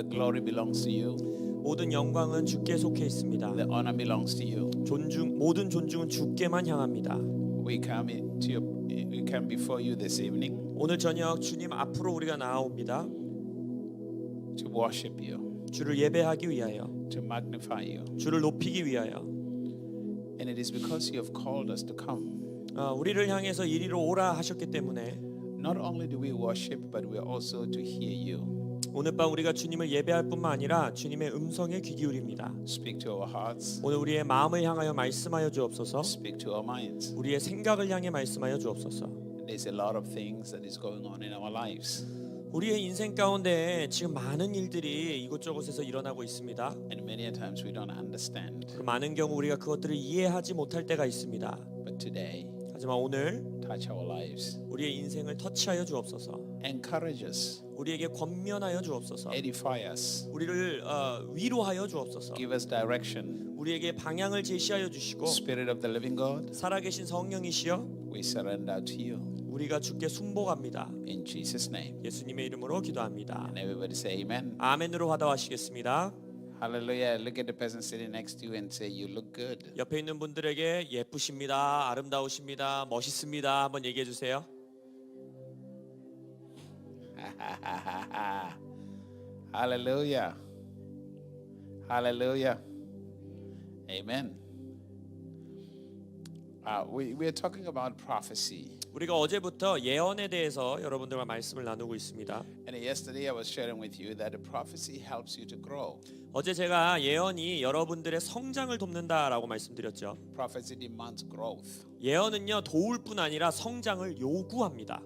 The glory belongs to you. 모든 영광은 주께 속해 있습니다. The honor belongs to you. 모든 존중은 주께만 향합니다. We come before you this evening 오늘 저녁 주님 앞으로 우리가 나아옵니다. to worship you, 주를 예배하기 위하여, to magnify you. 주를 높이기 위하여. And it is because you have called us to come. 우리를 향해서 이리로 오라 하셨기 때문에 Not only do we worship, but we are also to hear you. 오늘 밤 우리가 주님을 예배할 뿐만 아니라 주님의 음성에 귀 기울입니다. Speak to our hearts. 오늘 우리의 마음을 향하여 말씀하여 주옵소서. Speak to our minds. 우리의 생각을 향해 말씀하여 주옵소서. There's a lot of things that is going on in our lives. 우리의 인생 가운데 지금 많은 일들이 이곳저곳에서 일어나고 있습니다. And many a times we don't understand. 그 많은 경우 우리가 그것들을 이해하지 못할 때가 있습니다. But today, 하지만 오늘 touch our lives. 우리의 인생을 터치하여 주옵소서. Encourage us. 우리에게 권면하여 주옵소서. Edify us. 우리를 위로하여 주옵소서. Give us direction. 우리에게 방향을 제시하여 주시고 Spirit of the living God, 살아계신 성령이시여 we surrender to you. 우리가 주께 순복합니다. In Jesus' name. 예수님의 이름으로 기도합니다. And everybody say amen. 아멘으로 받아와시겠습니다. Hallelujah. Look at the person sitting next to you and say, you look good. 옆에 있는 분들에게 예쁘십니다, 아름다우십니다, 멋있습니다 한번 얘기해 주세요. Hallelujah. Hallelujah. Amen. We are talking about prophecy. 우리가 어제부터 예언에 대해서 여러분들과 말씀을 나누고 있습니다. And yesterday I was sharing with you that the prophecy helps you to grow. 어제 제가 예언이 여러분들의 성장을 돕는다라고 말씀드렸죠. Prophecy demands growth. 예언은요 도울 뿐 아니라 성장을 요구합니다.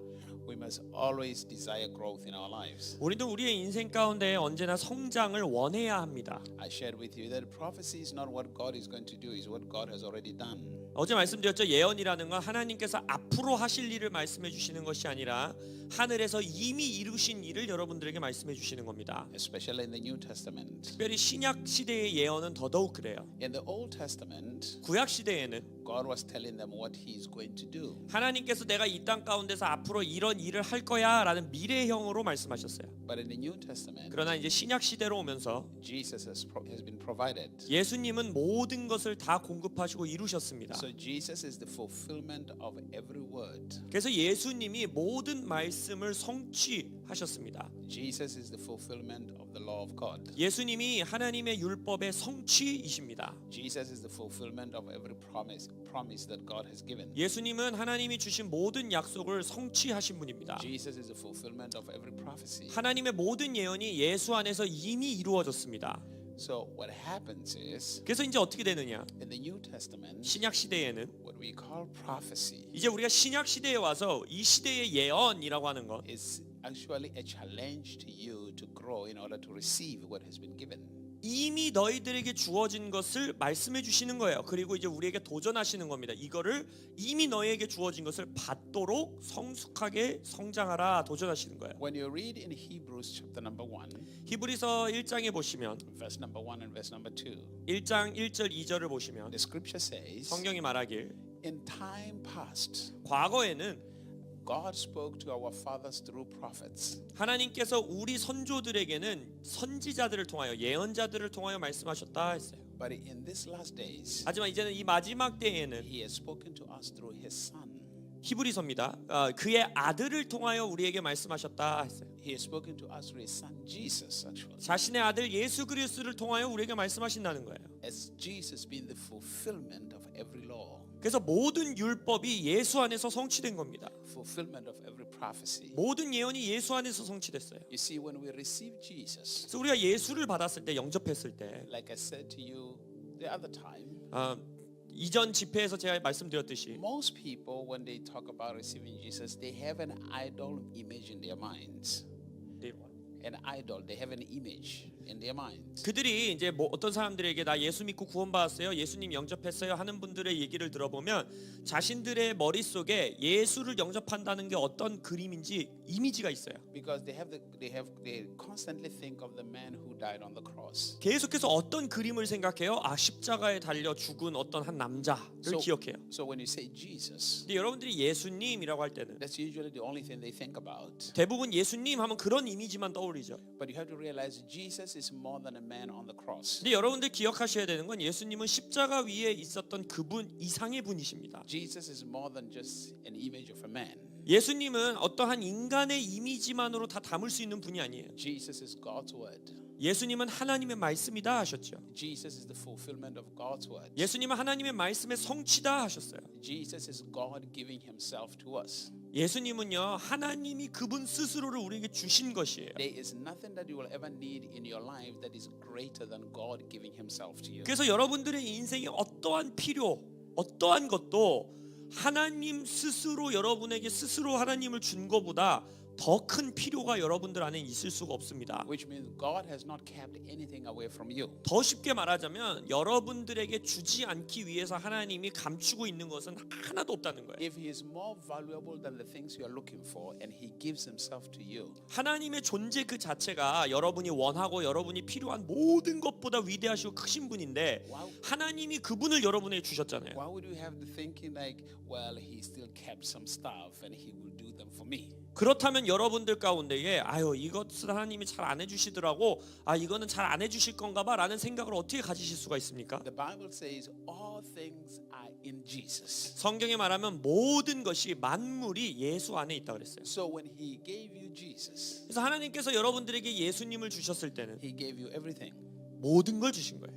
We must always desire growth in our lives. 우리도 우리의 인생 가운데 언제나 성장을 원해야 합니다. I shared with you that prophecy is not what God is going to do, is what God has already done. 어제 말씀드렸죠. 예언이라는 건 하나님께서 앞으로 하실 일을 말씀해 주시는 것이 아니라 하늘에서 이미 이루신 일을 여러분들에게 말씀해 주시는 겁니다. Especially in the New Testament. 특별히 신약 시대의 예언은 더더욱 그래요. In the Old Testament, 구약 시대에는 God was telling them what He is going to do. 하나님께서 내가 이 땅 가운데서 앞으로 이런 일을 할 거야라는 미래형으로 말씀하셨어요. But in the New Testament, 그러나 이제 신약 시대로 오면서 Jesus has been provided. 예수님은 모든 것을 다 공급하시고 이루셨습니다. So Jesus is the fulfillment of every word. 그래서 예수님이 모든 말씀을 성취하셨습니다. Jesus is the fulfillment of the law of God. 예수님이 하나님의 율법의 성취이십니다. Jesus is the fulfillment of every promise that God has given. 예수님은 하나님이 주신 모든 약속을 성취하신 분입니다. Jesus is the fulfillment of every prophecy. 하나님의 모든 예언이 예수 안에서 이미 이루어졌습니다. So what happens is 그래서 이제 어떻게 되느냐? in the New Testament, 신약 시대에는 what we call prophecy 이제 우리가 신약 시대에 와서 이 시대의 예언이라고 하는 것 is actually a challenge to you to grow in order to receive what has been given. 이미 너희들에게 주어진 것을 말씀해 주시는 거예요. 그리고 이제 우리에게 도전하시는 겁니다. 이거를 이미 너희에게 주어진 것을 받도록 성숙하게 성장하라 도전하시는 거예요. When you read in Hebrews chapter number 1, 히브리서 1장에 보시면 verse number 1 and verse number 2, 1장 1절 2절을 보시면 the scripture says, 성경이 말하길 in time past, 과거에는 God spoke to our fathers through prophets. 하나님께서 우리 선조들에게는 선지자들을 통하여 예언자들을 통하여 말씀하셨다 했어요. But in these last days, 하지만 이제는 이 마지막 때에는 He has spoken to us through His Son. 히브리서입니다. 그의 아들을 통하여 우리에게 말씀하셨다 했어요. He has spoken to us through His Son, Jesus, actually. 자신의 아들 예수 그리스도를 통하여 우리에게 말씀하신다는 거예요. As Jesus being the fulfillment of every law, 그래서 모든 율법이 예수 안에서 성취된 겁니다. fulfillment of every prophecy. 모든 예언이 예수 안에서 성취됐어요. You see, when we receive Jesus, 그래서 우리가 예수를 받았을 때 영접했을 때 like I said to you the other time, 이전 집회에서 제가 말씀드렸듯이 most people, when they talk about receiving Jesus, they have an idol image in their minds. An idol, they have an image in their minds. 그들이 이제 뭐 어떤 사람들에게 나 예수 믿고 구원받았어요, 예수님 영접했어요 하는 분들의 얘기를 들어보면 자신들의 머릿속에 예수를 영접한다는 게 어떤 그림인지 이미지가 있어요. Because they constantly think of the man who died on the cross. 계속해서 어떤 그림을 생각해요? 십자가에 달려 죽은 어떤 한 남자를 기억해요. So when you say Jesus, 근데 여러분들이 예수님이라고 할 때는 that's usually the only thing they think about. 대부분 예수님 하면 그런 이미지만 떠올려요. 스토리죠. But you have to realize Jesus is more than a man on the cross. 근데 여러분들 기억하셔야 되는 건 예수님은 십자가 위에 있었던 그분 이상의 분이십니다. Jesus is more than just an image of a man. 예수님은 어떠한 인간의 이미지만으로 다 담을 수 있는 분이 아니에요. Jesus is God's word. 예수님은 하나님의 말씀이다 하셨죠. Jesus is the fulfillment of God's word. 예수님은 하나님의 말씀의 성취다 하셨어요. Jesus is God giving himself to us. 예수님은요 하나님이 그분 스스로를 우리에게 주신 것이에요. There is nothing that you will ever need in your life that is greater than God giving himself to you. 그래서 여러분들의 인생에 어떠한 필요, 어떠한 것도 하나님 스스로 여러분에게 스스로 하나님을 준 것보다 더 큰 필요가 여러분들 안에 있을 수가 없습니다. Which means God has not kept anything away from you. 더 쉽게 말하자면 여러분들에게 주지 않기 위해서 하나님이 감추고 있는 것은 하나도 없다는 거예요. If he is more valuable than the things you are looking for and he gives himself to you, 하나님의 존재 그 자체가 여러분이 원하고 여러분이 필요한 모든 것보다 위대하시고 크신 분인데 하나님이 그분을 여러분에게 주셨잖아요. why would you have the thinking like, well, he still kept some stuff and he will do them for me? 그렇다면 여러분들 가운데에 아유 이것은 하나님이 잘 안 해주시더라고 아 이거는 잘 안 해주실 건가봐 라는 생각을 어떻게 가지실 수가 있습니까? The Bible says all things are in Jesus. 성경에 말하면 모든 것이 만물이 예수 안에 있다 그랬어요. So when he gave you Jesus, 그래서 하나님께서 여러분들에게 예수님을 주셨을 때는 he gave you everything. 모든 걸 주신 거예요.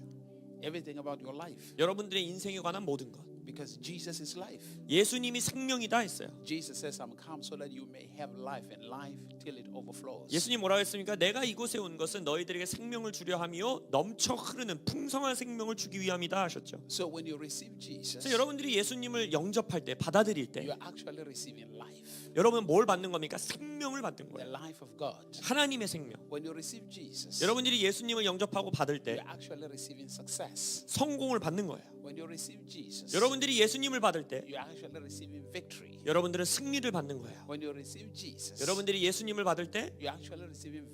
Everything about your life. 여러분들의 인생에 관한 모든 것. Because Jesus is life. 예수님이 생명이다 했어요. Jesus says, I'm come so that you may have life and life till it overflows. 예수님 뭐라고 했습니까? 내가 이곳에 온 것은 너희들에게 생명을 주려 함이요 넘쳐 흐르는 풍성한 생명을 주기 위함이다 하셨죠. So when you receive Jesus, 그래서 여러분들이 예수님을 영접할 때 받아들일 때 you are actually receiving life. 여러분 뭘 받는 겁니까? 생명을 받는 The 거예요. life of God. 하나님의 생명. When you receive Jesus, 여러분들이 예수님을 영접하고 받을 때 you're actually receiving success. 성공을 받는 거예요. When you receive Jesus, 여러분들이 예수님을 받을 때 you're actually receiving victory. 여러분들은 승리를 받는 거예요. When you receive Jesus, 여러분들이 예수님을 받을 때 you're actually receiving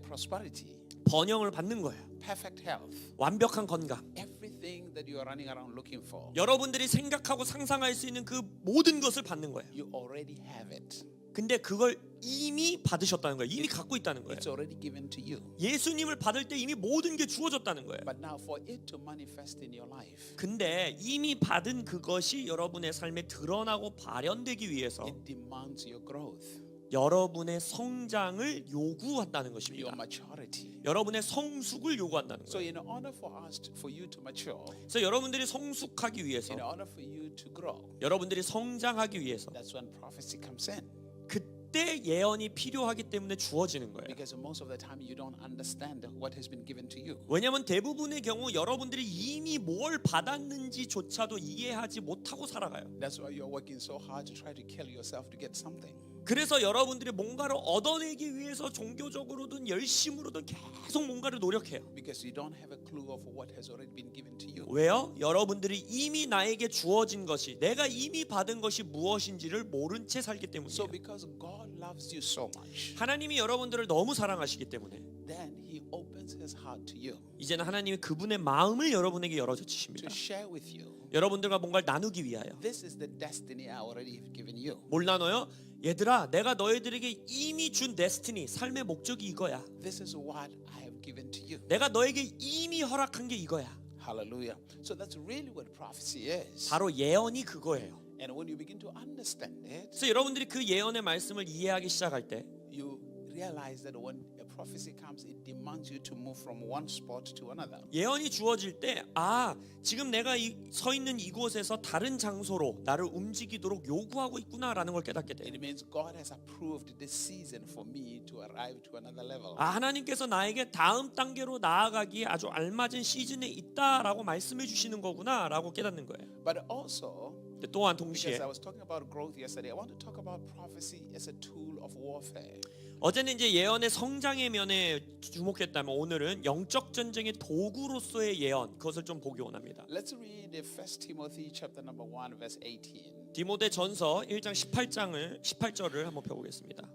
prosperity, 번영을 받는 거예요. perfect health, 완벽한 건강. everything that you are running around looking for. 여러분들이 생각하고 상상할 수 있는 그 모든 것을 받는 거예요. You already have it. 근데 그걸 이미 받으셨다는 거예요. 이미 갖고 있다는 거예요. It's already given to you. 예수님을 받을 때 이미 모든 게 주어졌다는 거예요. But now for it to manifest in your life, 근데 이미 받은 그것이 여러분의 삶에 드러나고 발현되기 위해서 it demands your growth, 여러분의 성장을 요구한다는 your 것입니다. maturity. 여러분의 성숙을 요구한다는 So 거예요. in order for you to mature, 그래서 여러분들이 성숙하기 위해서 in order for you to grow, 여러분들이 성장하기 위해서 that's when prophecy comes in. 그때 예언이 필요하기 때문에 주어지는 거예요. Because most of the time you don't understand what has been given to you. 왜냐하면 대부분의 경우 여러분들이 이미 뭘 받았는지조차도 이해하지 못하고 살아가요. That's why you're working so hard to try to kill yourself to get something. 그래서 여러분들이 뭔가를 얻어내기 위해서 종교적으로든 열심으로든 계속 뭔가를 노력해요. Because you don't have a clue of what has already been given to you. 왜요? 여러분들이 이미 나에게 주어진 것이 내가 이미 받은 것이 무엇인지를 모른 채 살기 So 때문이에요. because God loves you so much, 하나님이 여러분들을 너무 사랑하시기 때문에 then He opens His heart to you 이제는 하나님이 그분의 마음을 여러분에게 열어줘 to 주십니다. share with you. 여러분들과 뭔가를 나누기 위하여. This is the destiny I already have given you. 뭘 나눠요? 얘들아 내가 너희들에게 이미 준 데스티니 삶의 목적이 이거야. This is what I have given to you. 내가 너에게 이미 허락한 게 이거야. Hallelujah. So that's really what prophecy is. 바로 예언이 그거예요. And when you begin to understand it, 그래서 여러분들이 그 예언의 말씀을 이해하기 시작할 때 you realize that when a prophecy comes, it demands you to move from one spot to another. 예언이 주어질 때 아 지금 내가 서 있는 이곳에서 다른 장소로 나를 움직이도록 요구하고 있구나라는 걸 깨닫게 돼요. It means God has approved this season for me to arrive to another level. 아 하나님께서 나에게 다음 단계로 나아가기에 아주 알맞은 시즌에 있다라고 말씀해 주시는 거구나라고 깨닫는 거예요. But also, 근데 또한 because 동시에 I was talking about growth yesterday, I want to talk about prophecy as a tool of warfare. 어제는 이제 예언의 성장의 면에 주목했다면 오늘은 영적 전쟁의 도구로서의 예언 그것을 좀 보기 원합니다. Let's read 1 Timothy chapter number 1 verse 18. 디모데 전서 1장 18절을 한번 펴보겠습니다.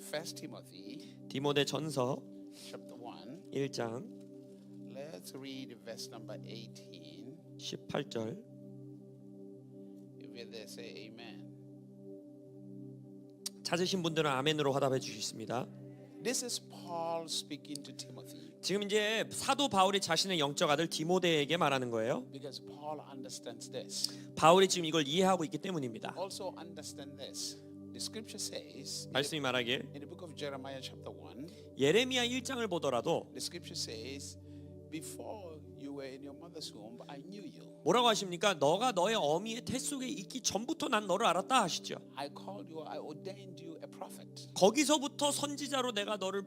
1 Timothy 디모데 전서 chapter 1. 1장 Let's read verse number 18. 18절. If you're there, say amen. 찾으신 분들은 아멘으로 화답해 주시겠습니다. This is Paul speaking to Timothy 지금 이제 사도 바울이 자신의 영적 아들 디모데에게 말하는 거예요. because Paul understands this. 바울이 지금 이걸 이해하고 있기 때문입니다. Also understand this. The scripture says 말씀이 말하길 in the book of Jeremiah chapter 1, 예레미야 1장을 보더라도 the scripture says, before you were in your mother's womb, I knew you. 뭐라고 하십니까? 너가 너의 어미의 태 속에 있기 전부터 난 너를 알았다 하시죠. I called you, I ordained you a prophet. 거기서부터 선지자로 내가 너를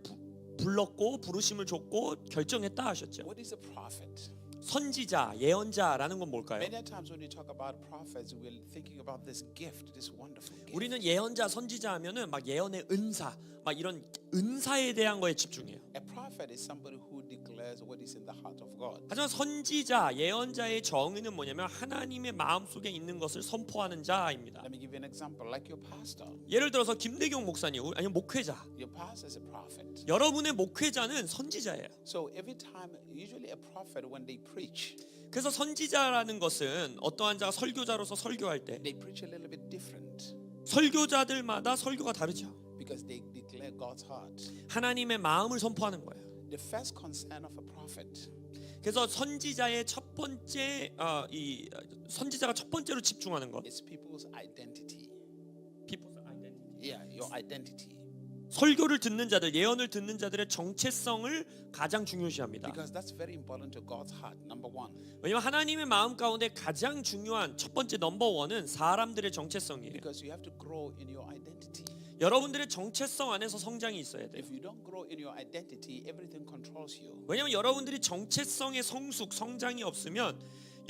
불렀고 부르심을 줬고 결정했다 하셨죠. What is a prophet? 선지자, 예언자라는 건 뭘까요? Many times when we talk about prophets, we're thinking about this gift, this wonderful gift. 우리는 예언자, 선지자 하면은 막 예언의 은사, 막 이런 은사에 대한 거에 집중해요. A prophet is somebody who declares what is in the heart of God. 하지만 선지자, 예언자의 정의는 뭐냐면 하나님의 마음속에 있는 것을 선포하는 자입니다. Let me give you an example, like your pastor. 예를 들어서 김대경 목사님 아니면 목회자. Your pastor is a prophet. 여러분의 목회자는 선지자예요. So every time, usually a prophet, when they preach, 그래서 선지자라는 것은 어떠한 자가 설교자로서 설교할 때 they preach a little bit different 설교자들마다 설교가 다르죠. because they declare God's heart. 하나님의 마음을 선포하는 거예요. The first concern of a prophet 그래서 선지자의 첫 번째 선지자가 첫 번째로 집중하는 것. is people's identity. People's identity. Yeah, your identity. 설교를 듣는 자들, 예언을 듣는 자들의 정체성을 가장 중요시합니다. Because that's very important to God's heart. Number one. 왜냐하면 하나님의 마음 가운데 가장 중요한 첫 번째 넘버원은 사람들의 정체성이에요. Because you have to grow in your identity. 여러분들의 정체성 안에서 성장이 있어야 돼요. If you don't grow in your identity, everything controls you. 왜냐하면 여러분들이 정체성의 성숙, 성장이 없으면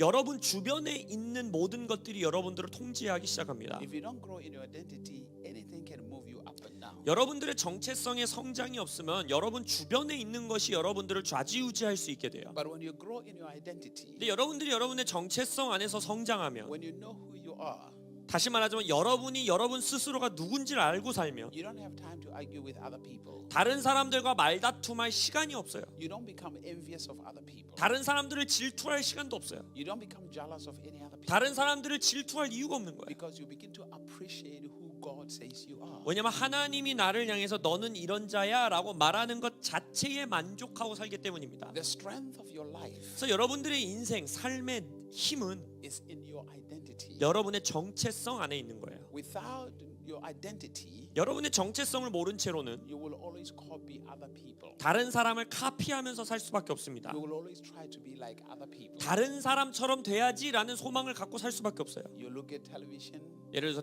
여러분 주변에 있는 모든 것들이 여러분들을 통제하기 시작합니다. If you don't grow in your identity, anything can move you up and down. 여러분들의 정체성의 성장이 없으면 여러분 주변에 있는 것이 여러분들을 좌지우지할 수 있게 돼요. But when you grow in your identity, 근데 여러분들이 여러분의 정체성 안에서 성장하면 when you know who you are, 다시 말하자면 여러분이 여러분 스스로가 누군지를 알고 살면 you don't have time to argue with other people. 다른 사람들과 말다툼할 시간이 없어요. You don't become envious of other people. 다른 사람들을 질투할 시간도 없어요. You don't become jealous of any other people. 다른 사람들을 질투할 이유가 없는 거예요. Because you begin to appreciate who God says you are. 왜냐면 하나님이 나를 향해서 너는 이런 자야 라고 말하는 것 자체에 만족하고 살기 때문입니다. The strength of your life 그래서 여러분들의 인생, 삶의 힘은 is in your identity. 여러분의 정체성 안에 있는 거예요. Without your identity, 여러분의 정체성을 모른 채로는 you will always copy other people. 다른 사람을 카피하면서 살 수밖에 없습니다. You will always try to be like other people. 다른 사람처럼 돼야지라는 소망을 갖고 살 수밖에 없어요. You look at television, 예를 들어서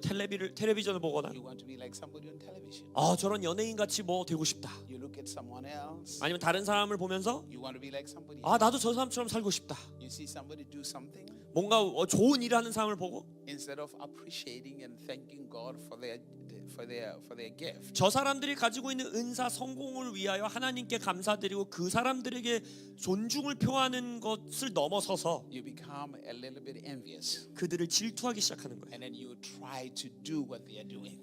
텔레비전을 보거나 you want to be like somebody on television. 저런 연예인 같이 뭐 되고 싶다. You look at someone else, 아니면 다른 사람을 보면서 you want to be like somebody. 나도 저 사람처럼 살고 싶다. You see somebody do something, 뭔가 좋은 일을 하는 사람을 보고 instead of appreciating and thanking God for their gift, 저 사람들이 가지고 있는 은사 성공을 위하여 하나님께 감사드리고 그 사람들에게 존중을 표하는 것을 넘어서서 you become a little bit envious, 그들을 질투하기 시작하는 거예요. and then you try to do what they are doing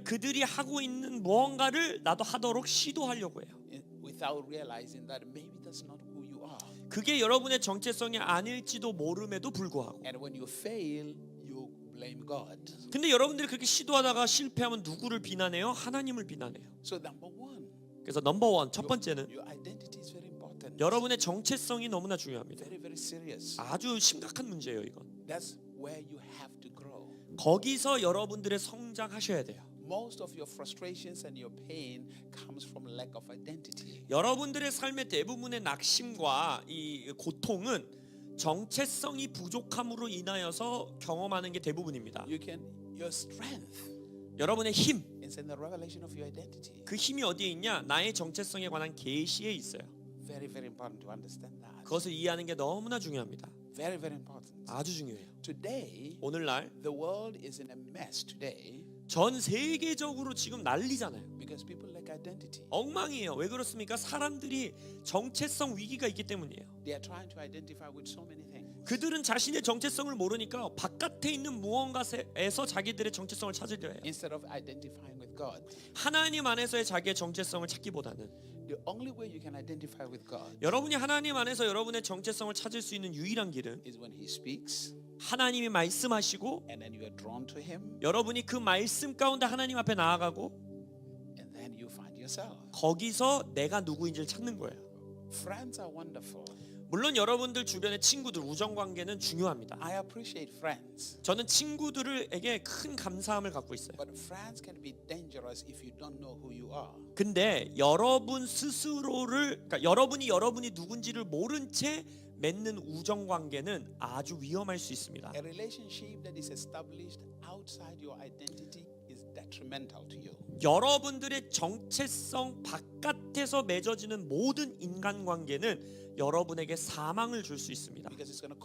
그들이 하고 있는 무언가를 나도 하도록 시도하려고 해요. without realizing that maybe that's not who you are. 그게 여러분의 정체성이 아닐지도 모름에도 불구하고. And when you fail, you blame God. 근데 여러분들이 그렇게 시도하다가 실패하면 누구를 비난해요? 하나님을 비난해요. So number one, 그래서 넘버원 첫 번째는 your identity is very important. 여러분의 정체성이 너무나 중요합니다. Very, very serious. 아주 심각한 문제예요, 이건. That's where you have to grow. 거기서 여러분들의 성장하셔야 돼요. Most of your frustrations and your pain comes from lack of identity. 여러분들의 삶의 대부분의 낙심과 이 고통은 정체성이 부족함으로 인하여서 경험하는 게 대부분입니다. Your strength 여러분의 힘, is in the revelation of your identity. 그 힘이 어디에 있냐? 나의 정체성에 관한 계시에 있어요. Very, very important to understand that. 그것을 이해하는 게 너무나 중요합니다. Very, very important. 아주 중요해요. Today, 오늘날 the world is in a mess today 전 세계적으로 지금 난리잖아요. because people lack identity. 엉망이에요. 왜 그렇습니까? 사람들이 정체성 위기가 있기 때문이에요. They are trying to identify with so many things. 그들은 자신의 정체성을 모르니까 바깥에 있는 무언가에서 자기들의 정체성을 찾으려 해요. Instead of identifying with God. 하나님 안에서의 자기의 정체성을 찾기보다는 The only way you can identify with God 여러분이 하나님 안에서 여러분의 정체성을 찾을 수 있는 유일한 길은 is when He speaks 하나님이 말씀하시고 and then you are drawn to Him 여러분이 그 말씀 가운데 하나님 앞에 나아가고 and then you find yourself. 거기서 내가 누구인지를 찾는 거예요. Friends are wonderful. 물론 여러분들 주변의 친구들, 우정 관계는 중요합니다. I appreciate friends. 저는 친구들에게 큰 감사함을 갖고 있어요. But friends can be dangerous if you don't know who you are. 근데 여러분 스스로를, 그러니까 여러분이 누군지를 모른 채 맺는 우정 관계는 아주 위험할 수 있습니다. A relationship that is established outside your identity is detrimental to you. 여러분들의 정체성 바깥에서 맺어지는 모든 인간관계는 여러분에게 사망을 줄 수 있습니다. Because it's going to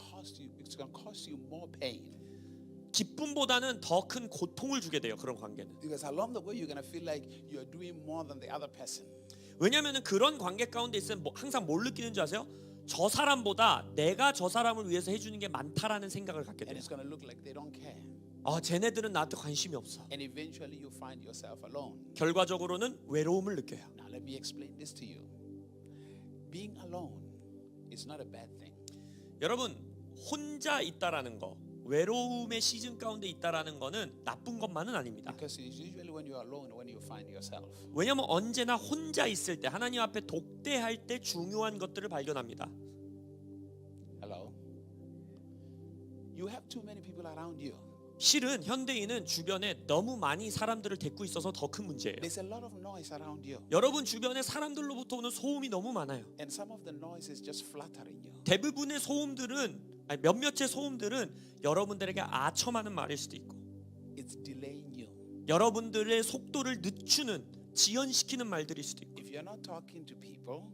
cost you more pain. 기쁨보다는 더 큰 고통을 주게 돼요. 그런 관계는. Because along the way you're going to feel like you're doing more than the other person. 왜냐하면 그런 관계 가운데 있으면 항상 뭘 느끼는 줄 아세요? 저 사람보다 내가 저 사람을 위해서 해주는 게 많다라는 생각을 갖게 And 돼요. it's going to look like they don't care. 쟤네들은 나한테 관심이 없어. And eventually you find yourself alone. 결과적으로는 외로움을 느껴요. Now let me explain this to you. Being alone is not a bad thing. 여러분, 혼자 있다라는 거, 외로움의 시즌 가운데 있다라는 거는 나쁜 것만은 아닙니다. Because it's usually when you're alone when you find yourself. 왜냐하면 언제나 혼자 있을 때, 하나님 앞에 독대할 때 중요한 것들을 발견합니다. Hello? You have too many people around you. 실은 현대인은 주변에 너무 많이 사람들을 데리고 있어서 더 큰 문제예요. There's a lot of noise around you. 여러분 주변에 사람들로부터 오는 소음이 너무 많아요. And some of the noise is just flattering you. 대부분의 소음들은, 아니 몇몇의 소음들은 여러분들에게 아첨하는 말일 수도 있고, It's delaying you. 여러분들의 속도를 늦추는, 지연시키는 말들일 수도 있고. If you're not talking to people,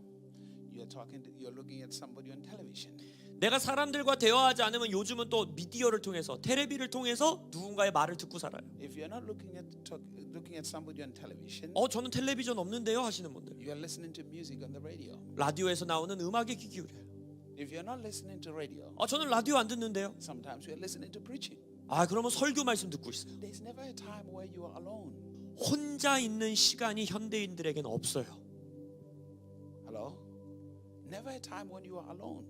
you're looking at somebody on television. 내가 사람들과 대화하지 않으면 요즘은 또 미디어를 통해서, 텔레비를 통해서 누군가의 말을 듣고 살아요. If you're not looking at somebody on television, 저는 텔레비전 없는데요 하시는 분들, you're listening to music on the radio. 라디오에서 나오는 음악에 귀 기울여요. If you're not listening to radio, 저는 라디오 안 듣는데요. sometimes you're listening to preaching. 그러면 설교 말씀 듣고 있어요. There's never a time where you are alone. 혼자 있는 시간이 현대인들에게는 없어요. Hello? Never a time when you are alone.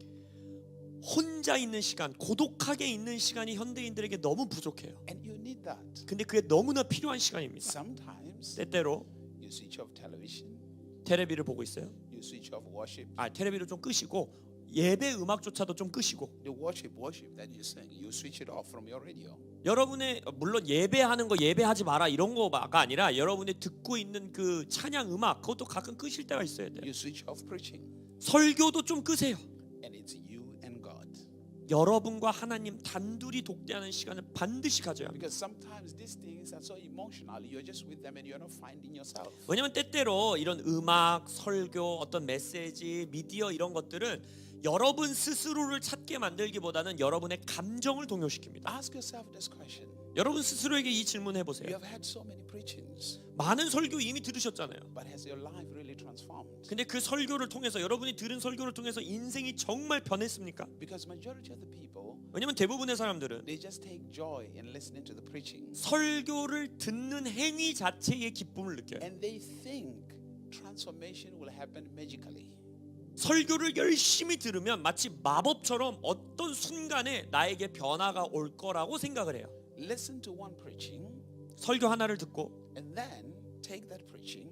혼자 있는 시간, 고독하게 있는 시간이 현대인들에게 너무 부족해요. And you need that. 근데 그게 너무나 필요한 시간입니다. Sometimes 때때로 you switch off television, 텔레비를 보고 있어요. you switch off worship. 텔레비를 좀 끄시고 예배 음악조차도 좀 끄시고, The worship that you sing, you switch it off from your radio. 여러분의 물론 예배하는 거 예배하지 마라 이런 거가 아니라 여러분이 듣고 있는 그 찬양 음악 그것도 가끔 끄실 때가 있어야 돼요. You switch off preaching. 설교도 좀 끄세요. And it's you and God. 여러분과 하나님 단둘이 독대하는 시간을 반드시 가져야 합니다. Because sometimes these things are so emotional. You're just with them and you're not finding yourself. 왜냐면 때때로 이런 음악, 설교, 어떤 메시지, 미디어 이런 것들은 여러분 스스로를 찾게 만들기보다는 여러분의 감정을 동요시킵니다. Ask yourself this question. 여러분 스스로에게 이 질문해 You 보세요. have had so many preachings, 많은 설교 이미 들으셨잖아요. but has your life really transformed? 근데 그 설교를 통해서, 여러분이 들은 설교를 통해서 인생이 정말 변했습니까? Because majority of the people, 왜냐면 대부분의 사람들은 they just take joy in listening to the preaching. 설교를 듣는 행위 자체의 기쁨을 느껴요. And they think transformation will happen magically. 설교를 열심히 들으면 마치 마법처럼 어떤 순간에 나에게 변화가 올 거라고 생각을 해요. Listen to one preaching 설교 하나를 듣고 and then take that preaching,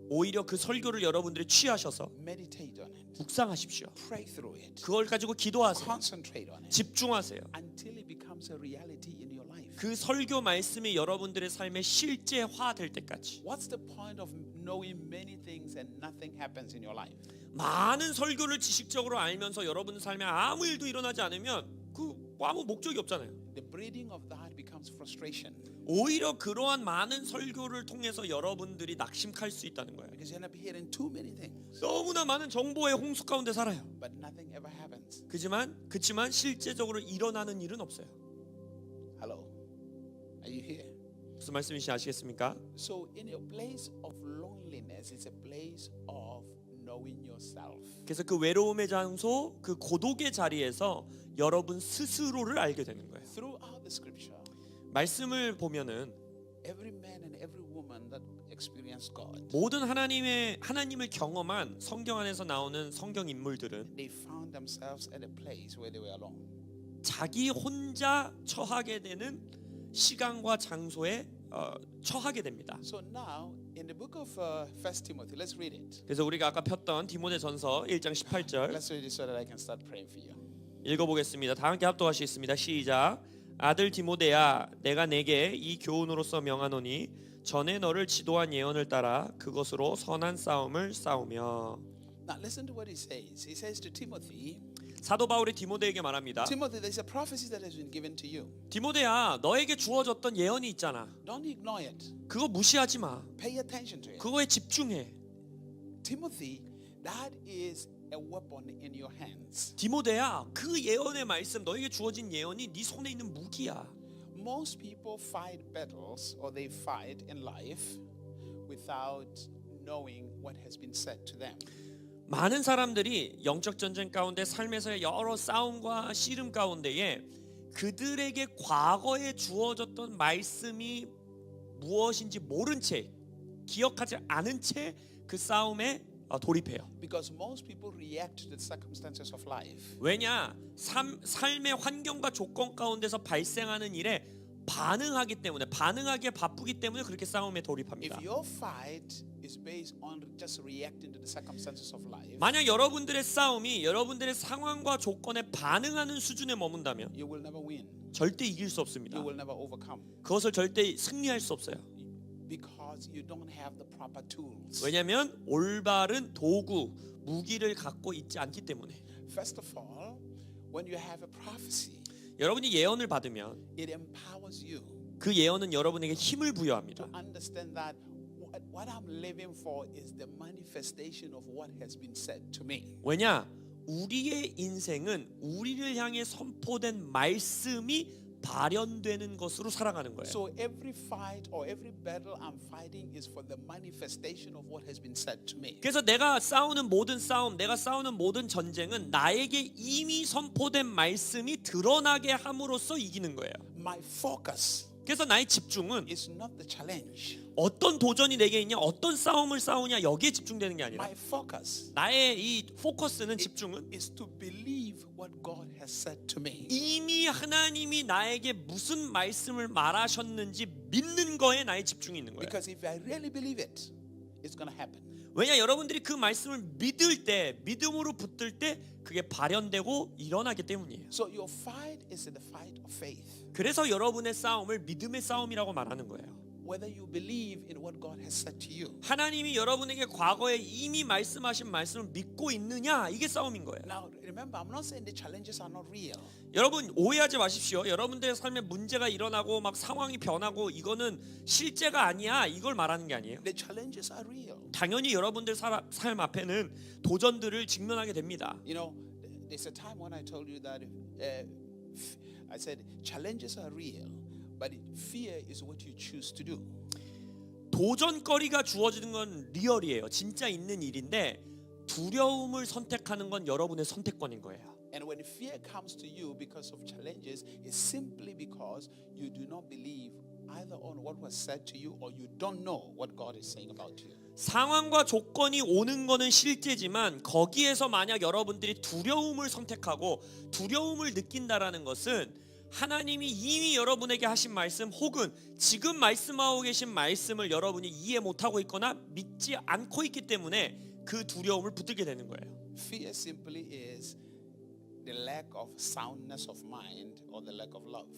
오히려 그 설교를 여러분들이 취하셔서 meditate on it, 묵상하십시오. pray through it, 그걸 가지고 기도하세요. concentrate on it 집중하세요. until it becomes a reality in your life. 그 설교 말씀이 여러분들의 삶에 실제화될 때까지. What's the point of knowing many things and nothing happens in your life? 많은 설교를 지식적으로 알면서 여러분 삶에 아무 일도 일어나지 않으면 뭐 아무 목적이 없잖아요. The breeding of that becomes frustration. 오히려 그러한 많은 설교를 통해서 여러분들이 낙심할 수 있다는 거예요. Because you end up hearing too many things, 너무나 많은 정보의 홍수 가운데 살아요. but nothing ever happens. 그치만 실제적으로 일어나는 일은 없어요. Hello? Are you here? 무슨 말씀인지 아시겠습니까? So in a place of loneliness, it's a place of knowing yourself. 그래서 그 외로움의 장소, 그 고독의 자리에서 여러분 스스로를 알게 되는 거예요. Throughout the scripture, 말씀을 보면은 every man and every woman that experienced God, 모든 하나님을 경험한 성경 안에서 나오는 성경 인물들은 they found themselves at a place where they were alone. 자기 혼자 처하게 되는 시간과 장소에 처하게 됩니다. So now, in the book of 1 Timothy, let's read it. 그래서 우리가 아까 폈던 디모데전서 1장 18절 Let's read it so that I can start praying for you. 읽어보겠습니다. 다 함께 합독하시겠습니다. 시작. 아들 디모데야, 내가 내게 이 교훈으로서 명하노니 전에 너를 지도한 예언을 따라 그것으로 선한 싸움을 싸우며. Now listen to what he says. He says to Timothy, 사도 바울이 디모데에게 말합니다. Timothy, there's a prophecy that has been given to you. 디모데야, 너에게 주어졌던 예언이 있잖아. Don't ignore it. 그거 무시하지 마. Pay attention to it. 그거에 집중해. Timothy, that is a weapon in your hands. 디모데야, 그 예언의 말씀, 너에게 주어진 예언이 네 손에 있는 무기야. Most people fight battles or they fight in life without knowing what has been said to them. 많은 사람들이 영적 전쟁 가운데 삶에서의 여러 싸움과 씨름 가운데에 그들에게 과거에 주어졌던 말씀이 무엇인지 모른 채, 기억하지 않은 채 그 싸움에 돌입해요. Because most people react to the circumstances of life. 왜냐? 삶의 환경과 조건 가운데서 발생하는 일에 반응하기 때문에, 반응하기에 바쁘기 때문에 그렇게 싸움에 돌입합니다. If your fight is based on just reacting to the circumstances of life, 만약 여러분들의 싸움이 여러분들의 상황과 조건에 반응하는 수준에 머문다면 you will never win. 절대 이길 수 없습니다. You will never overcome 그것을 절대 승리할 수 없어요. because you don't have the proper tools. 왜냐하면 올바른 도구, 무기를 갖고 있지 않기 때문에. First of all, when you have a prophecy, 여러분이 예언을 받으면 it empowers you 그 예언은 여러분에게 힘을 부여합니다. to understand that what I'm living for is the manifestation of what has been said to me. 왜냐? 우리의 인생은 우리를 향해 선포된 말씀이 발현되는 것으로 살아가는 거예요. So every fight or every battle I'm fighting is for the manifestation of what has been said to me. 그래서 내가 싸우는 모든 싸움, 내가 싸우는 모든 전쟁은 나에게 이미 선포된 말씀이 드러나게 함으로써 이기는 거예요. My focus 그래서 나의 집중은 is not the challenge. 어떤 도전이 내게 있냐, 어떤 싸움을 싸우냐 여기에 집중되는 게 아니라 My focus 나의 이 포커스는, 집중은 is to believe what God has said to me. 이미 하나님이 나에게 무슨 말씀을 말하셨는지 믿는 거에 나의 집중이 있는 거예요. Because if I really believe it, it's going to happen. 왜냐, 여러분들이 그 말씀을 믿을 때, 믿음으로 붙들 때 그게 발현되고 일어나기 때문이에요. So your fight is the fight of faith. 그래서 여러분의 싸움을 믿음의 싸움이라고 말하는 거예요. Whether you believe in what God has said to you. 하나님이 여러분에게 과거에 이미 말씀하신 말씀을 믿고 있느냐, 이게 싸움인 거예요. Now remember, I'm not saying the challenges are not real. 여러분 오해하지 마십시오. 여러분들의 삶에 문제가 일어나고 막 상황이 변하고 이거는 실제가 아니야, 이걸 말하는 게 아니에요. The challenges are real. 당연히 여러분들 삶 앞에는 도전들을 직면하게 됩니다. You know, there's a time when I told you that I said challenges are real, but fear is what you choose to do. 도전거리가 주어지는 건 리얼이에요. 진짜 있는 일인데 두려움을 선택하는 건 여러분의 선택권인 거예요. And when fear comes to you because of challenges, it's simply because you do not believe either on what was said to you or you don't know what God is saying about you. 상황과 조건이 오는 거는 실제지만 거기에서 만약 여러분들이 두려움을 선택하고 두려움을 느낀다라는 것은 하나님이 이미 여러분에게 하신 말씀 혹은 지금 말씀하고 계신 말씀을 여러분이 이해 못하고 있거나 믿지 않고 있기 때문에 그 두려움을 붙들게 되는 거예요. Fear simply is the lack of soundness of mind or the lack of love.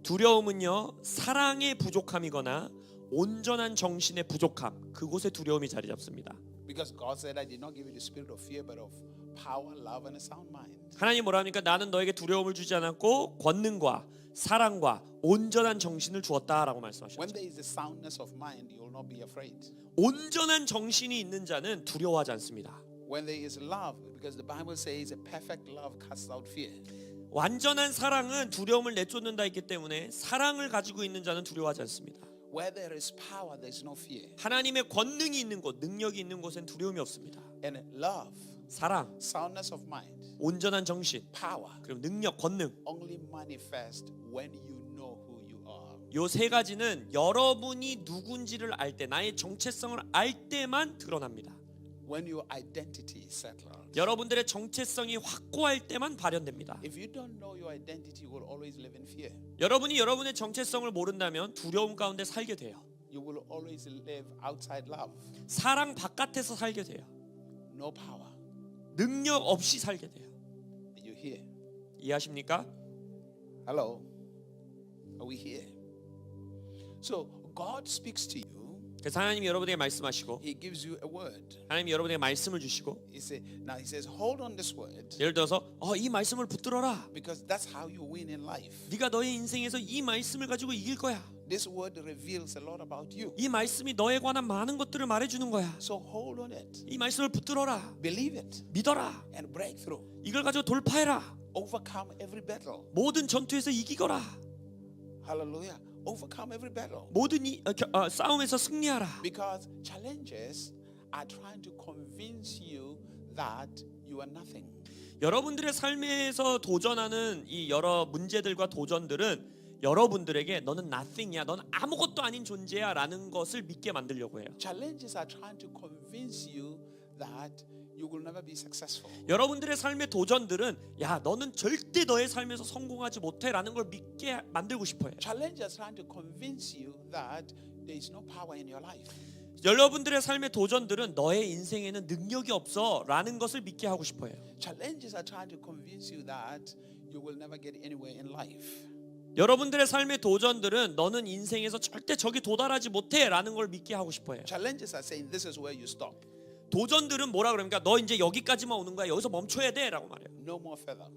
두려움은요, 사랑의 부족함이거나 온전한 정신의 부족함, 그곳에 두려움이 자리 잡습니다. Because God said, I did not give you the spirit of fear, but of power, love, and a sound mind. 하나님 뭐라 합니까? 나는 너에게 두려움을 주지 않았고 권능과 사랑과 온전한 정신을 주었다라고 말씀하셨죠. When there is a soundness of mind, you will not be afraid. 온전한 정신이 있는 자는 두려워하지 않습니다. When there is love, because the Bible says a perfect love casts out fear. 완전한 사랑은 두려움을 내쫓는다 했기 때문에 사랑을 가지고 있는 자는 두려워하지 않습니다. Where there is power, there is no fear. 하나님의 권능이 있는 곳, 능력이 있는 곳엔 두려움이 없습니다. And love, 사랑, soundness of mind, 온전한 정신, power 그리고 능력, 권능, only manifest when you know who you are. 요 세 가지는 여러분이 누군지를 알 때, 나의 정체성을 알 때만 드러납니다. when your identity is settled. 여러분들의 정체성이 확고할 때만 발현됩니다. If you don't know your identity, you will always live in fear. 여러분이 여러분의 정체성을 모른다면 두려움 가운데 살게 돼요. You will always live outside love. 사랑 바깥에서 살게 돼요. No power. 능력 없이 살게 돼요. Are you here? 이해하십니까? Hello? Are we here? So God speaks to you. 그래서 하나님이 여러분에게 말씀하시고 He gives you a word. 하나님이 여러분에게 말씀을 주시고 Now he says, hold on this word 예를 들어서 이 말씀을 붙들어라. because that's how you win in life. 네가 너의 인생에서 이 말씀을 가지고 이길 거야. This word reveals a lot about you. 이 말씀이 너에 관한 많은 것들을 말해주는 거야. So hold on it. 이 말씀을 붙들어라. Believe it 믿어라. and break through. 이걸 가지고 돌파해라. Overcome every battle. 모든 전투에서 이기거라. Hallelujah. Overcome every battle. 모든 싸움에서 승리하라. Because challenges are trying to convince you that you are nothing. 여러분들의 삶에서 도전하는 이 여러 문제들과 도전들은 여러분들에게 너는 nothing이야, 너는 아무것도 아닌 존재야 라는 것을 믿게 만들려고 해요. Challenges are trying to convince you that you will never be successful. 여러분들의 삶의 도전들은 야 너는 절대 너의 삶에서 성공하지 못해 라는 걸 믿게 만들고 싶어요. Challenges are trying to convince you that there is no power in your life. 여러분들의 삶의 도전들은 너의 인생에는 능력이 없어 라는 것을 믿게 하고 싶어요. Challenges are trying to convince you that you will never get anywhere in life. 여러분들의 삶의 도전들은 너는 인생에서 절대 저기 도달하지 못해 라는 걸 믿게 하고 싶어요. Challenges are saying this is where you stop. 도전들은 뭐라 그럽니까? 너 이제 여기까지만 오는 거야. 여기서 멈춰야 돼 라고 말해요. No more further.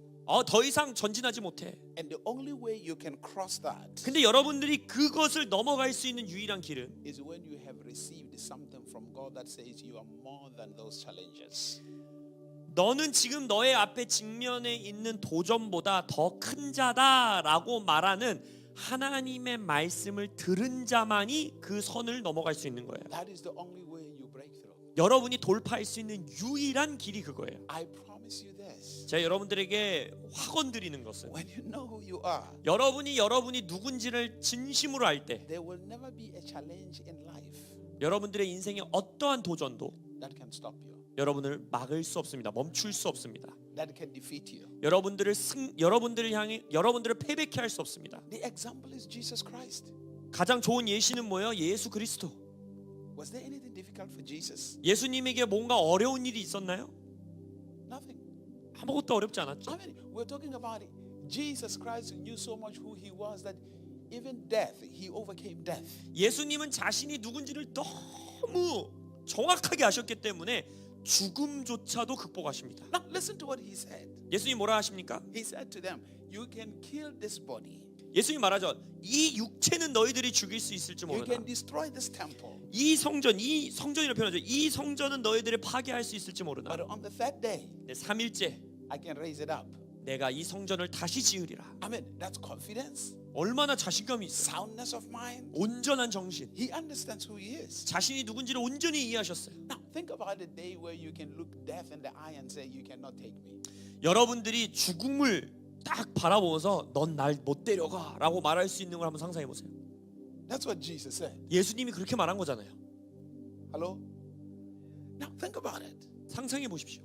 더 이상 전진하지 못해. And the only way you can cross that 근데 여러분들이 그것을 넘어갈 수 있는 유일한 길은 is when you have received something from God that says you are more than those challenges. 너는 지금 너의 앞에 직면에 있는 도전보다 더 큰 자다라고 말하는 하나님의 말씀을 들은 자만이 그 선을 넘어갈 수 있는 거예요. That is the only way you break through. 여러분이 돌파할 수 있는 유일한 길이 그거예요. I promise you this. 제가 여러분들에게 확언 드리는 것은 When you know who you are, 여러분이 누군지를 진심으로 알 때 there will never be a challenge in life 여러분들의 인생의 어떠한 도전도 that can stop you, 여러분을 막을 수 없습니다. 멈출 수 없습니다. that can defeat you. 여러분들을 향해 여러분들을 패배케 할 수 없습니다. The example is Jesus Christ. 가장 좋은 예시는 뭐예요? 예수 그리스도. Was there anything difficult for Jesus? 예수님에게 뭔가 어려운 일이 있었나요? Nothing. 아무것도 어렵지 않았죠. I mean, we're talking about Jesus Christ who knew so much who he was that even death, he overcame death. 예수님은 자신이 누군지를 너무 정확하게 아셨기 때문에 죽음조차도 극복하십니다. Now listen to what he said. 예수님 뭐라 하십니까? He said to them, you can kill this body. 예수님 말하죠. 이 육체는 너희들이 죽일 수 있을지 You 모르나. can destroy this temple. 이 성전이라고 표현하죠. 이 성전은 너희들을 파괴할 수 있을지 모르나. But on the third day, 3일째 I can raise it up. 내가 이 성전을 다시 지으리라. I mean, that's confidence, 얼마나 자신감이 있어요. soundness of mind. 온전한 정신. He understands who he is. 자신이 누군지를 온전히 이해하셨어요. Now, think about the day where you can look death in the eye and say, you cannot take me. 여러분들이 죽음을 딱 바라보면서 넌 날 못 데려가 라고 말할 수 있는 걸 한번 상상해 보세요. That's what Jesus said. 예수님이 그렇게 말한 거잖아요. Hello? Now, think about it. 상상해 보십시오.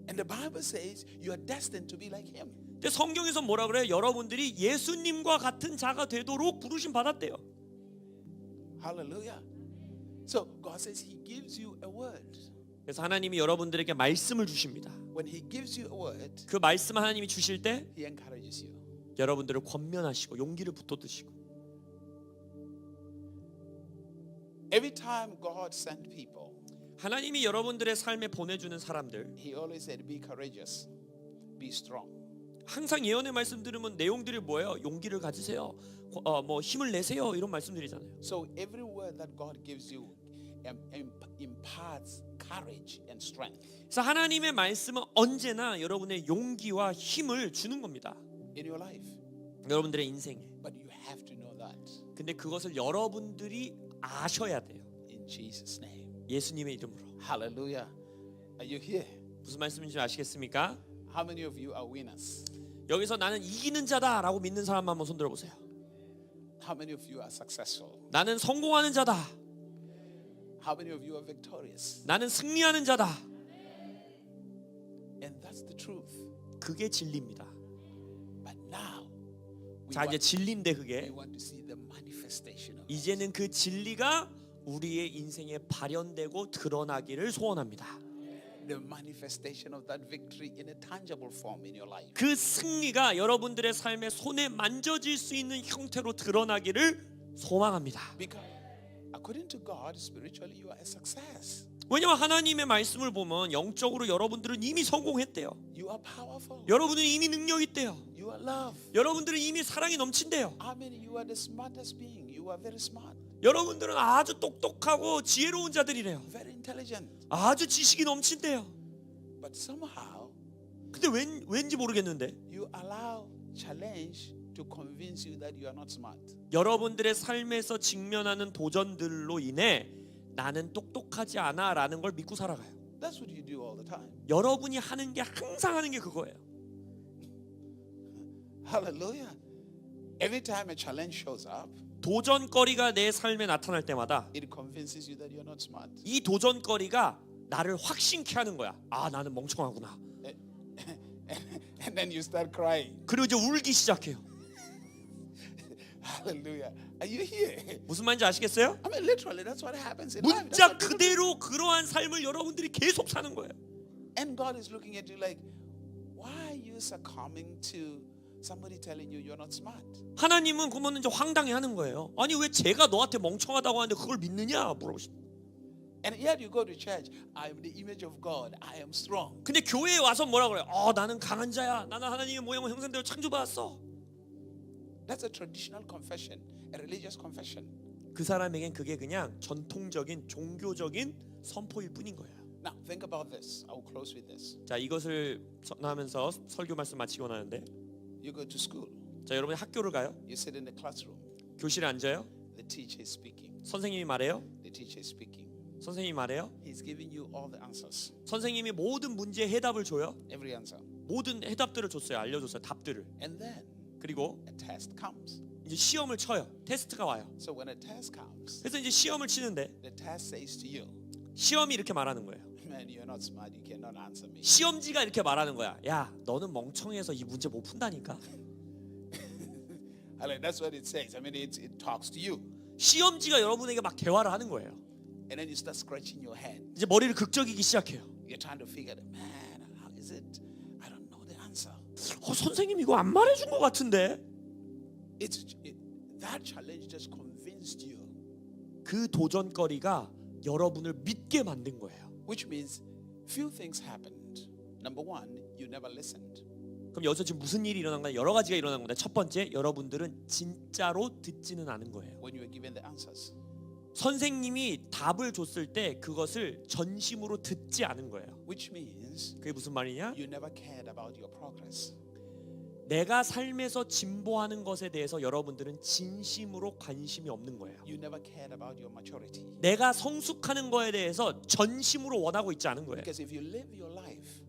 And the Bible says you are destined to be like him. 근데 성경에서 뭐라 그래요? 여러분들이 예수님과 같은 자가 되도록 부르심 받았대요. Hallelujah. So God says he gives you a word. 그래서 하나님이 여러분들에게 말씀을 주십니다. When he gives you a word, 그 말씀 하나님이 주실 때 he encourages you. 여러분들을 권면하시고 용기를 북돋으시고 Every time God sent people, 하나님이 여러분들의 삶에 보내주는 사람들 he always said, be courageous, be strong. 항상 예언의 말씀 들으면 내용들이 뭐예요? 용기를 가지세요. 뭐 힘을 내세요. 이런 말씀들이잖아요. So every word that God gives you imparts courage and strength 그래서 하나님의 말씀은 언제나 여러분의 용기와 힘을 주는 겁니다. in your life. 여러분들의 인생에. But you have to know that 근데 그것을 여러분들이 아셔야 돼요. in Jesus' name. 예수님의 이름으로. Hallelujah. Are you here? 무슨 말씀인지 아시겠습니까? How many of you are winners? 여기서 나는 이기는 자다라고 믿는 사람 한번 손 들어보세요. How many of you are successful? 나는 성공하는 자다. How many of you are victorious? 나는 승리하는 자다. And that's the truth. 그게 진리입니다. But now 자, 이제 진리인데 we 그게 want to see the manifestation of it. 이제는 그 진리가 우리의 인생에 발현되고 드러나기를 소원합니다. The manifestation of that victory in a tangible form in your life. 그 승리가 여러분들의 삶에 손에 만져질 수 있는 형태로 드러나기를 소망합니다. Because according to God, spiritually you are a success. 왜냐하면 하나님의 말씀을 보면 영적으로 여러분들은 이미 성공했대요. You are powerful. 여러분은 이미 능력 있대요. You are loved. 여러분들은 이미 사랑이 넘친대요. I mean, you are the smartest being. You are very smart, 여러분들은 아주 똑똑하고 지혜로운 자들이래요. very intelligent. 아주 지식이 넘친대요. But somehow 근데 왠지 모르겠는데 you allow challenge to convince you that you are not smart. 여러분들의 삶에서 직면하는 도전들로 인해 나는 똑똑하지 않아 라는 걸 믿고 살아가요. That's what you do all the time. 여러분이 하는 게 항상 하는 게 그거예요. Hallelujah. Every time a challenge shows up, 도전거리가 내 삶에 나타날 때마다 it convinces you that you're not smart. 이 도전거리가 나를 확신케 하는 거야. 아, 나는 멍청하구나. And then you start crying. 그리고 이제 울기 시작해요. Hallelujah. Are you here? 무슨 말인지 아시겠어요? I mean, literally, that's what happens in life. That's 문자 what people do. 그대로 그러한 삶을 여러분들이 계속 사는 거예요. And God is looking at you like, why are you succumbing to somebody telling you you're not smart? 하나님은 그러면 이제 황당해하는 거예요. 아니 왜 제가 너한테 멍청하다고 하는데 그걸 믿느냐 물어보시. And yet you go to church, I am the image of God. I am strong. 근데 교회에 와서 뭐라 그래요? 나는 강한 자야. 나는 하나님의 모양과 형상대로 창조받았어. That's a traditional confession, a religious confession. 그 사람에겐 그게 그냥 전통적인 종교적인 선포일 뿐인 거예요. Now think about this. I will close with this. 자, 이것을 전하면서 설교 말씀 마치고 나는데, You go to school. 자, 여러분이 학교를 가요. You sit in the classroom. 교실에 앉아요. The teacher is speaking. 선생님이 말해요. The teacher is speaking. 선생님이 말해요. He's giving you all the answers. 선생님이 모든 문제의 해답을 줘요. Every answer. 모든 해답들을 줬어요. 알려줬어요. 답들을. And then 그리고 a test comes. 이제 시험을 쳐요. 테스트가 와요. So when a test comes, 그래서 이제 시험을 치는데 the test says to you, 시험이 이렇게 말하는 거예요. man, you're not smart. You cannot answer me. 시험지가 이렇게 말하는 거야. 야, 너는 멍청해서 이 문제 못 푼다니까. I mean, that's what it says. I mean, it talks to you. 시험지가 여러분에게 막 대화를 하는 거예요. And then you start scratching your head. 이제 머리를 극적이기 시작해요. You're trying to figure it. Man, how is it? I don't know the answer. 선생님 이거 안 말해준 것 같은데. That challenge just convinced you. 그 도전거리가 여러분을 믿게 만든 거예요. Which means few things happened. Number one, you never listened. 그럼 여기서 지금 무슨 일이 일어난 거냐? 여러 가지가 일어난 건데, 첫 번째, 여러분들은 진짜로 듣지는 않은 거예요. When you were given the answers. 선생님이 답을 줬을 때 그것을 전심으로 듣지 않은 거예요. Which means 그게 무슨 말이냐? you never cared about your progress. 내가 삶에서 진보하는 것에 대해서 여러분들은 진심으로 관심이 없는 거예요. You never cared about your maturity. 내가 성숙하는 거에 대해서 전심으로 원하고 있지 않은 거예요. Because if you live your life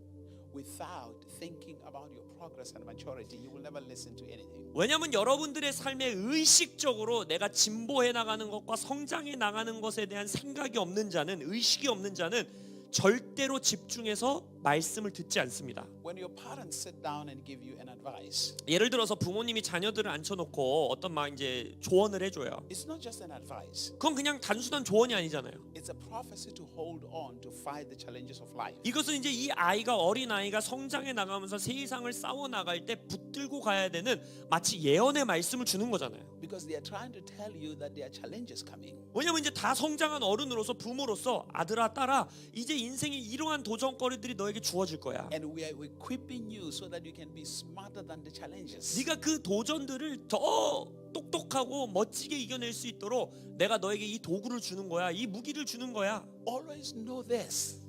without thinking about your progress and maturity, you will never listen to anything. 왜냐하면 여러분들의 삶에 의식적으로 내가 진보해 나가는 것과 성장해 나가는 것에 대한 생각이 없는 자는, 의식이 없는 자는 절대로 집중해서 말씀을 듣지 않습니다. When your parents sit down and give you an advice, 예를 들어서 부모님이 자녀들을 앉혀놓고 어떤 막 이제 조언을 해줘요. it's not just an advice. 그건 그냥 단순한 조언이 아니잖아요. It's a prophecy to hold on to fight the challenges of life. 이것은 이제 이 아이가, 어린 아이가 성장해 나가면서 세상을 싸워 나갈 때 붙들고 가야 되는 마치 예언의 말씀을 주는 거잖아요. Because they are trying to tell you that there are challenges coming. 왜냐면 이제 다 성장한 어른으로서, 부모로서, 아들아 딸아, 이제 인생에 이러한 도전거리들이 너에게 주어질 거야. And we are equipping you so that you can be smarter than the challenges. 네가 그 도전들을 더 똑똑하고 멋지게 이겨낼 수 있도록 내가 너에게 이 도구를 주는 거야. 이 무기를 주는 거야. Always know this.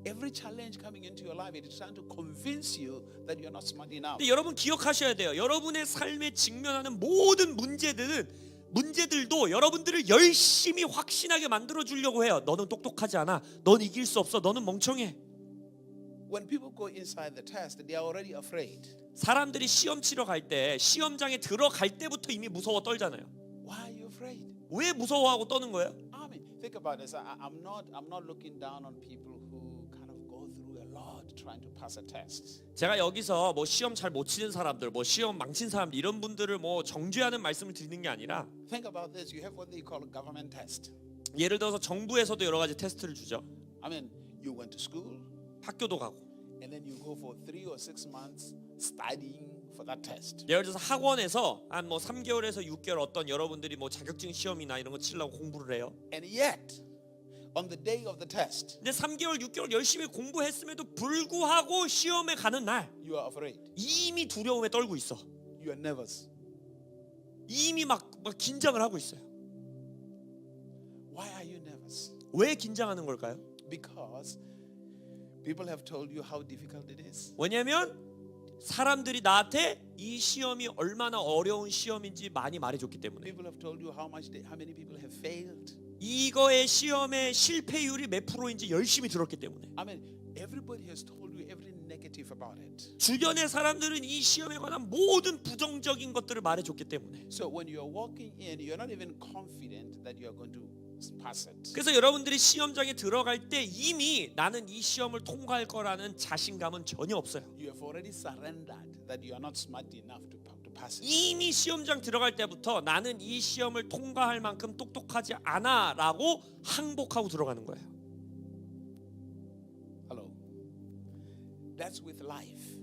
Every challenge coming into your life, it is trying to convince you that you're not smart enough. 근데 여러분 기억하셔야 돼요. 여러분의 삶에 직면하는 모든 문제들도 여러분들을 열심히 확신하게 만들어 주려고 해요. 너는 똑똑하지 않아. 넌 이길 수 없어. 너는 멍청해. When people go inside the test, they are already afraid. 사람들이 시험 치러 갈 때, 시험장에 들어갈 때부터 이미 무서워 떨잖아요. Why are you afraid? 왜 무서워하고 떠는 거예요? I mean, Think about this. I'm not looking down on people who kind of go through a lot trying to pass a test. 제가 여기서 뭐 시험 잘 못 치는 사람들, 뭐 시험 망친 사람들 이런 분들을 뭐 정죄하는 말씀을 드리는 게 아니라 Think about this. You have what they call a government test. 예를 들어서 정부에서도 여러 가지 테스트를 주죠. I mean, you went to school 학교도 가고. and then you go for 3 or 6 months studying for that test. 예를 들어서 학원에서 한 뭐 3개월에서 6개월 어떤 여러분들이 뭐 자격증 시험이나 이런 거 치려고 공부를 해요. And yet, on the day of the test, 근데 3개월, 6개월 열심히 공부했음에도 불구하고 시험에 가는 날 you are afraid. 이미 두려움에 떨고 있어. You are nervous. 이미 막 긴장을 하고 있어요. Why are you nervous? 왜 긴장하는 걸까요? Because people have told you how difficult it is. 왜냐하면 사람들이 나한테 이 시험이 얼마나 어려운 시험인지 많이 말해줬기 때문에. People have told you how many people have failed. 이거의 시험의 실패율이 몇 프로인지 열심히 들었기 때문에. I mean, everybody has told you every negative about it. 주변의 사람들은 이 시험에 관한 모든 부정적인 것들을 말해줬기 때문에. So when you are walking in, you're not even confident that you are going to pass it. 그래서 여러분들이 시험장에 들어갈 때 이미 나는 이 시험을 통과할 거라는 자신감은 전혀 없어요. You have already surrendered that you are not smart enough to pass it. 이미 시험장 들어갈 때부터 나는 이 시험을 통과할 만큼 똑똑하지 않아라고 항복하고 들어가는 거예요. Hello. That's with life.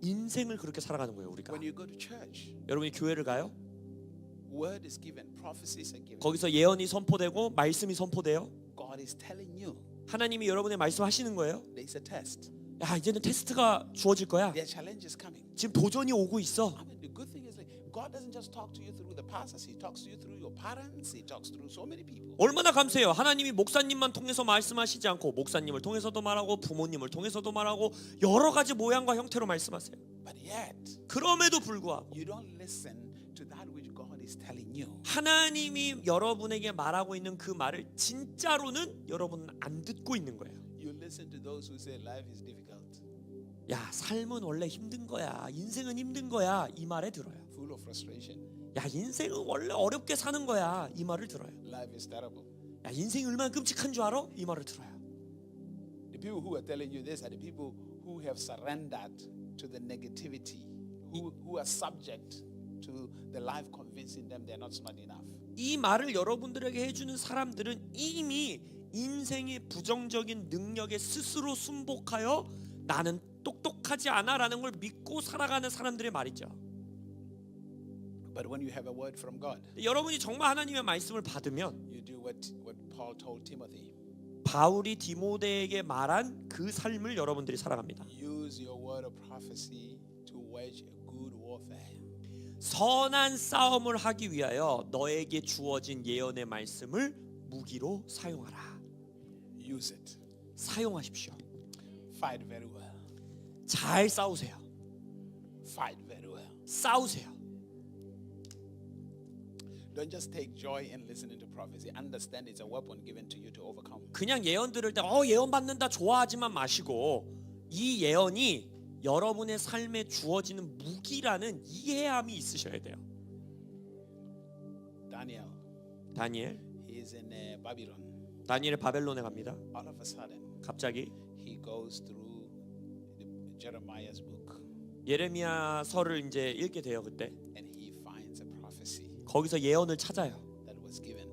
인생을 그렇게 살아가는 거예요, 우리가. When you go to church, 여러분이 교회를 가요? word is given, prophecies are given. 거기서 예언이 선포되고 말씀이 선포돼요. God is telling you 하나님이 여러분의 말씀하시는 거예요. there is a test. 야, 이제는 테스트가 주어질 거야. There are challenges coming. 지금 도전이 오고 있어. I mean, the good thing is that God doesn't just talk to you through the pastors. He talks to you through your parents. He talks through so many people. 얼마나 감사해요. 하나님이 목사님만 통해서 말씀하시지 않고 목사님을 통해서도 말하고 부모님을 통해서도 말하고 여러 가지 모양과 형태로 말씀하세요. But yet, 그럼에도 불구하고 you don't listen to that which God is telling you. 하나님이 여러분에게 말하고 있는 그 말을 진짜로는 여러분은 안 듣고 있는 거예요. You listen to those who say life is difficult, 야, 삶은 원래 힘든 거야. 인생은 힘든 거야. 이 말에 들어요. full of frustration. 야, 인생은 원래 어렵게 사는 거야. 이 말을 들어요. Life is terrible. 야, 인생이 얼마나 끔찍한 줄 알아? 이 말을 들어요. The people who are telling you this are the people who have surrendered to the negativity, who are subject to the life convincing them they're not smart enough. 이 말을 여러분들에게 해주는 사람들은 이미 인생의 부정적인 능력에 스스로 순복하여 나는 똑똑하지 않아라는 걸 믿고 살아가는 사람들의 말이죠. But when you have a word from God, 여러분이 정말 하나님의 말씀을 받으면 you do what Paul told Timothy. 바울이 디모데에게 말한 그 삶을 여러분들이 살아갑니다. Use your word of prophecy to wage a good warfare. 선한 싸움을 하기 위하여 너에게 주어진 예언의 말씀을 무기로 사용하라. Use it. 사용하십시오. Fight very well. 잘 싸우세요. Fight very well. 싸우세요. Don't just take joy in listening to prophecy. Understand it's a weapon given to you to overcome. 그냥 예언 들을 때 예언 받는다 좋아하지만 마시고 이 예언이 여러분의 삶에 주어지는 무기라는 이해함이 있으셔야 돼요. Daniel, 다니엘, he is in Babylon. 다니엘이 바벨론에 갑니다. All of a sudden, 갑자기 he goes through Jeremiah's book 예레미야서를 이제 읽게 돼요. 그때 and he finds a prophecy 거기서 예언을 찾아요. that was given.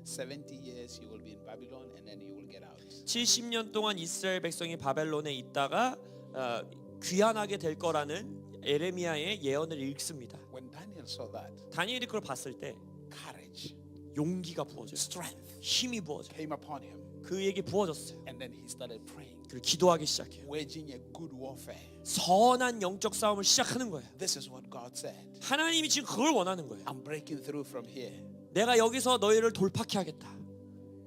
70 years you will be in Babylon and then you will get out. 70년 동안 이스라엘 백성이 바벨론에 있다가 귀환하게 될 거라는 예레미야의 예언을 읽습니다. When Daniel saw that, 다니엘이 그걸 봤을 때 courage, 용기가 부어져요. strength 힘이 부어져요. came upon him. 그에게 부어졌어요. And then he started praying, 그리고 기도하기 시작해요. waging a good warfare. 선한 영적 싸움을 시작하는 거예요. This is what God said. 하나님이 지금 그걸 원하는 거예요. I'm breaking through from here. 내가 여기서 너희를 돌파케 하겠다.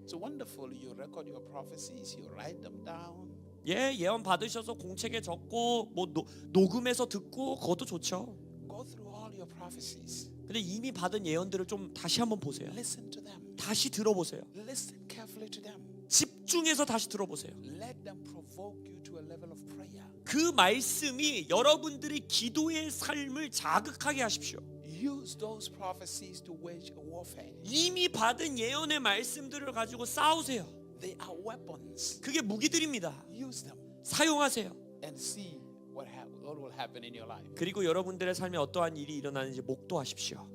So wonderful. You record your prophecies, you write them down. 예, 예언 받으셔서 공책에 적고 뭐 녹음해서 듣고 그것도 좋죠. Go through all your prophecies. 근데 이미 받은 예언들을 좀 다시 한번 보세요. Listen to them. 다시 들어보세요. Listen carefully to them. 집중해서 다시 들어보세요. Let them provoke you to a level of prayer. 그 말씀이 여러분들이 기도의 삶을 자극하게 하십시오. use those prophecies to wage a warfare. 이미 받은 예언의 말씀들을 가지고 싸우세요. They are weapons. 그게 무기들입니다. Use them 사용하세요. and see what will happen in your life. 그리고 여러분들의 삶에 어떠한 일이 일어나는지 목도하십시오.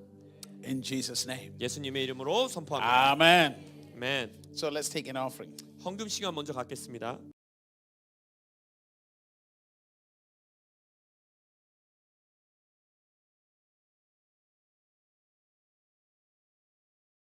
In Jesus' name. 예수님의 이름으로 선포합니다. Amen. 아멘. So let's take an offering. 헌금 시간 먼저 갖겠습니다.